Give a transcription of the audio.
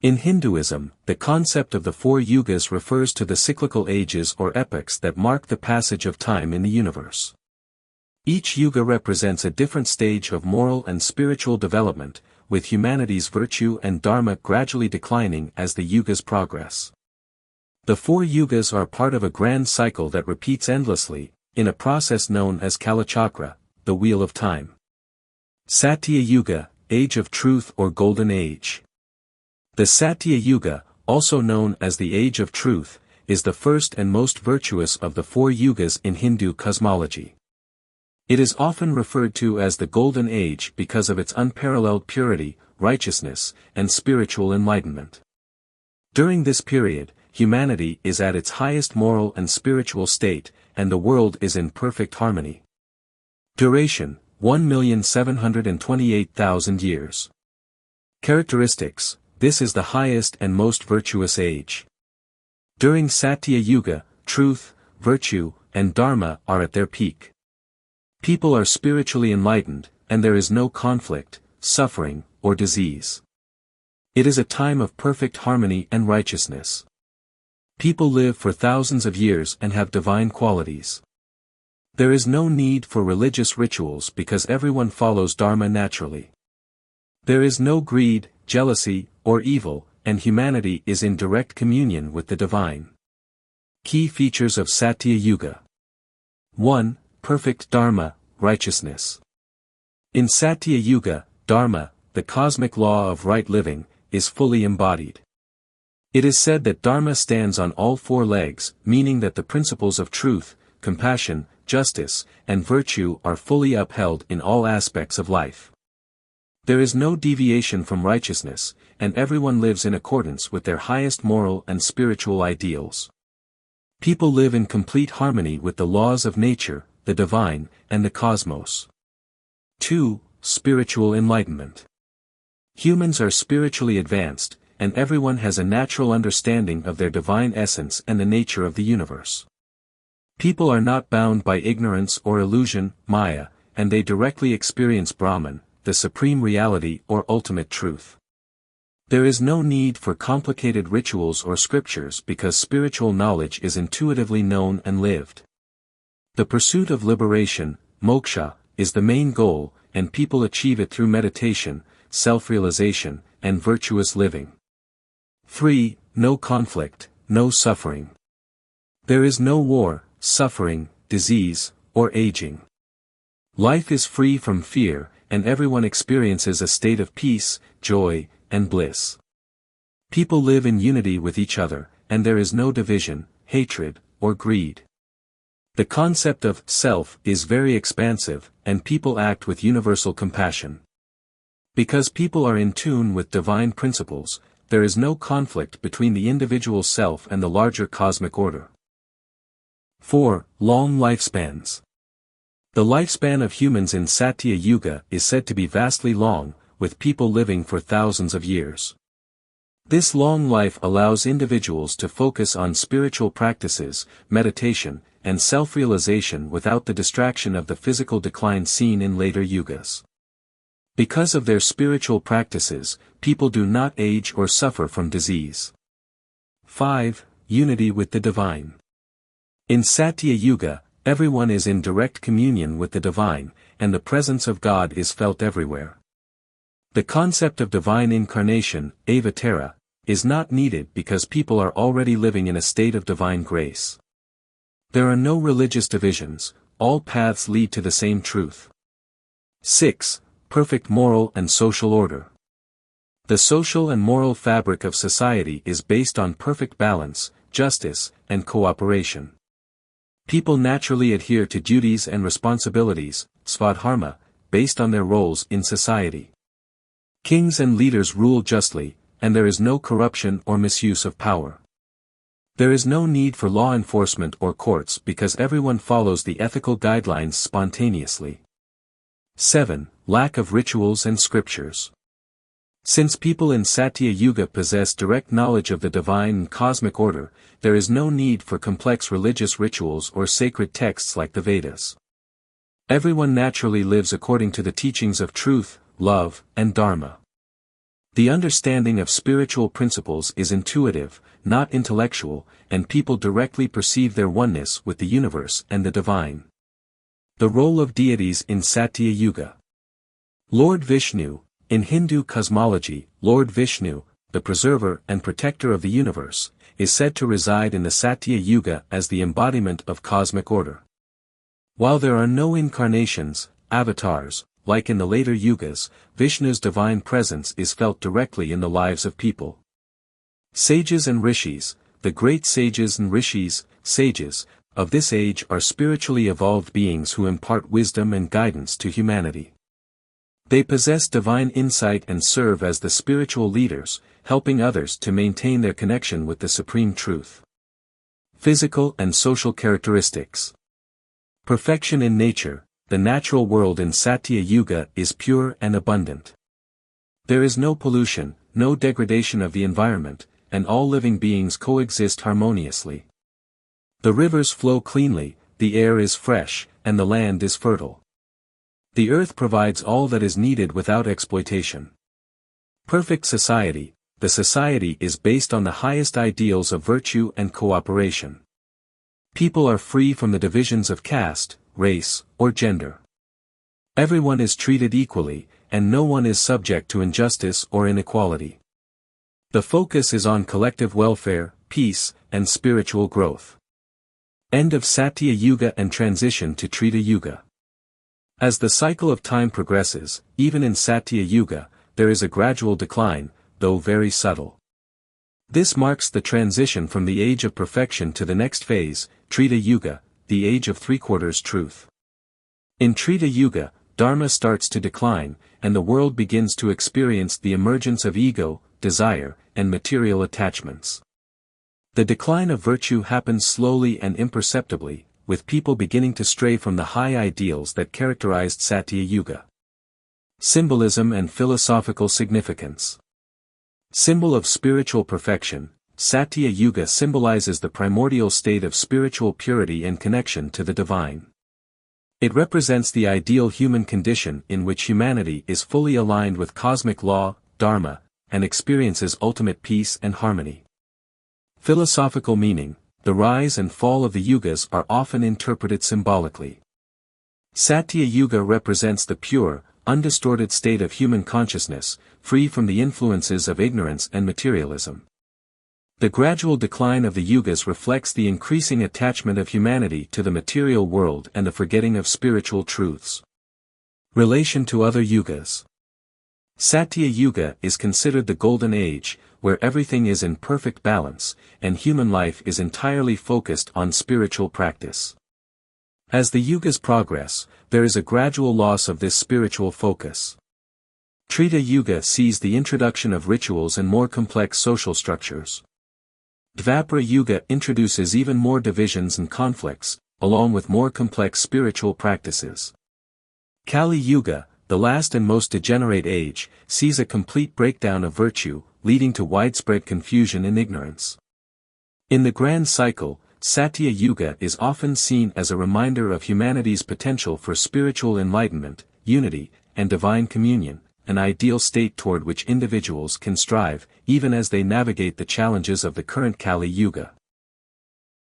In Hinduism, the concept of the four yugas refers to the cyclical ages or epochs that mark the passage of time in the universe. Each yuga represents a different stage of moral and spiritual development, with humanity's virtue and dharma gradually declining as the yugas progress. The four yugas are part of a grand cycle that repeats endlessly, in a process known as Kali Chakra, the Wheel of Time. Satya Yuga, Age of Truth or Golden Age. The Satya Yuga, also known as the Age of Truth, is the first and most virtuous of the four yugas in Hindu cosmology. It is often referred to as the Golden Age because of its unparalleled purity, righteousness, and spiritual enlightenment. During this period, humanity is at its highest moral and spiritual state, and the world is in perfect harmony. Duration: 1,728,000 years. Characteristics: this is the highest and most virtuous age. During Satya Yuga, truth, virtue, and dharma are at their peak. People are spiritually enlightened, and there is no conflict, suffering, or disease. It is a time of perfect harmony and righteousness. People live for thousands of years and have divine qualities. There is no need for religious rituals because everyone follows dharma naturally. There is no greed, jealousy, or evil, and humanity is in direct communion with the divine. Key features of Satya Yuga. 1. Perfect dharma, righteousness. In Satya Yuga, dharma, the cosmic law of right living, is fully embodied. It is said that dharma stands on all four legs, meaning that the principles of truth, compassion, justice, and virtue are fully upheld in all aspects of life. There is no deviation from righteousness, and everyone lives in accordance with their highest moral and spiritual ideals. People live in complete harmony with the laws of nature, the divine, and the cosmos. 2. Spiritual enlightenment. Humans are spiritually advanced, and everyone has a natural understanding of their divine essence and the nature of the universe. People are not bound by ignorance or illusion, Maya, and they directly experience Brahman, the supreme reality or ultimate truth. There is no need for complicated rituals or scriptures because spiritual knowledge is intuitively known and lived. The pursuit of liberation, moksha, is the main goal, and people achieve it through meditation, self-realization, and virtuous living. 3. No conflict, no suffering. There is no war, suffering, disease, or aging. Life is free from fear, and everyone experiences a state of peace, joy, and bliss. People live in unity with each other, and there is no division, hatred, or greed. The concept of self is very expansive, and people act with universal compassion. Because people are in tune with divine principles, there is no conflict between the individual self and the larger cosmic order. 4. Long lifespans. The lifespan of humans in Satya Yuga is said to be vastly long, with people living for thousands of years. This long life allows individuals to focus on spiritual practices, meditation, and self-realization without the distraction of the physical decline seen in later yugas. Because of their spiritual practices, people do not age or suffer from disease. 5. Unity with the divine. In Satya Yuga, everyone is in direct communion with the divine, and the presence of God is felt everywhere. The concept of divine incarnation, avatara, is not needed because people are already living in a state of divine grace. There are no religious divisions, all paths lead to the same truth. 6. Perfect moral and social order. The social and moral fabric of society is based on perfect balance, justice, and cooperation. People naturally adhere to duties and responsibilities, svadharma, based on their roles in society. Kings and leaders rule justly, and there is no corruption or misuse of power. There is no need for law enforcement or courts because everyone follows the ethical guidelines spontaneously. 7. Lack of rituals and scriptures. Since people in Satya Yuga possess direct knowledge of the divine and cosmic order, there is no need for complex religious rituals or sacred texts like the Vedas. Everyone naturally lives according to the teachings of truth, love, and dharma. The understanding of spiritual principles is intuitive, not intellectual, and people directly perceive their oneness with the universe and the divine. The role of deities in Satya Yuga. Lord Vishnu. In Hindu cosmology, Lord Vishnu, the preserver and protector of the universe, is said to reside in the Satya Yuga as the embodiment of cosmic order. While there are no incarnations, avatars, like in the later Yugas, Vishnu's divine presence is felt directly in the lives of people. Sages and rishis. The great sages and rishis, sages, of this age are spiritually evolved beings who impart wisdom and guidance to humanity. They possess divine insight and serve as the spiritual leaders, helping others to maintain their connection with the supreme truth. Physical and social characteristics. Perfection in nature. The natural world in Satya Yuga is pure and abundant. There is no pollution, no degradation of the environment, and all living beings coexist harmoniously. The rivers flow cleanly, the air is fresh, and the land is fertile. The earth provides all that is needed without exploitation. Perfect society. The society is based on the highest ideals of virtue and cooperation. People are free from the divisions of caste, race, or gender. Everyone is treated equally, and no one is subject to injustice or inequality. The focus is on collective welfare, peace, and spiritual growth. End of Satya Yuga and transition to Treta Yuga. As the cycle of time progresses, even in Satya Yuga, there is a gradual decline, though very subtle. This marks the transition from the age of perfection to the next phase, Treta Yuga, the age of three-quarters truth. In Treta Yuga, Dharma starts to decline, and the world begins to experience the emergence of ego, desire, and material attachments. The decline of virtue happens slowly and imperceptibly, with people beginning to stray from the high ideals that characterized Satya Yuga. Symbolism and philosophical significance. Symbol of spiritual perfection, Satya Yuga symbolizes the primordial state of spiritual purity and connection to the divine. It represents the ideal human condition in which humanity is fully aligned with cosmic law, Dharma, and experiences ultimate peace and harmony. Philosophical meaning. The rise and fall of the Yugas are often interpreted symbolically. Satya Yuga represents the pure, undistorted state of human consciousness, free from the influences of ignorance and materialism. The gradual decline of the Yugas reflects the increasing attachment of humanity to the material world and the forgetting of spiritual truths. Relation to other Yugas. Satya Yuga is considered the golden age, where everything is in perfect balance, and human life is entirely focused on spiritual practice. As the Yugas progress, there is a gradual loss of this spiritual focus. Treta Yuga sees the introduction of rituals and more complex social structures. Dvapara Yuga introduces even more divisions and conflicts, along with more complex spiritual practices. Kali Yuga, the last and most degenerate age, sees a complete breakdown of virtue, leading to widespread confusion and ignorance. In the grand cycle, Satya Yuga is often seen as a reminder of humanity's potential for spiritual enlightenment, unity, and divine communion, an ideal state toward which individuals can strive, even as they navigate the challenges of the current Kali Yuga.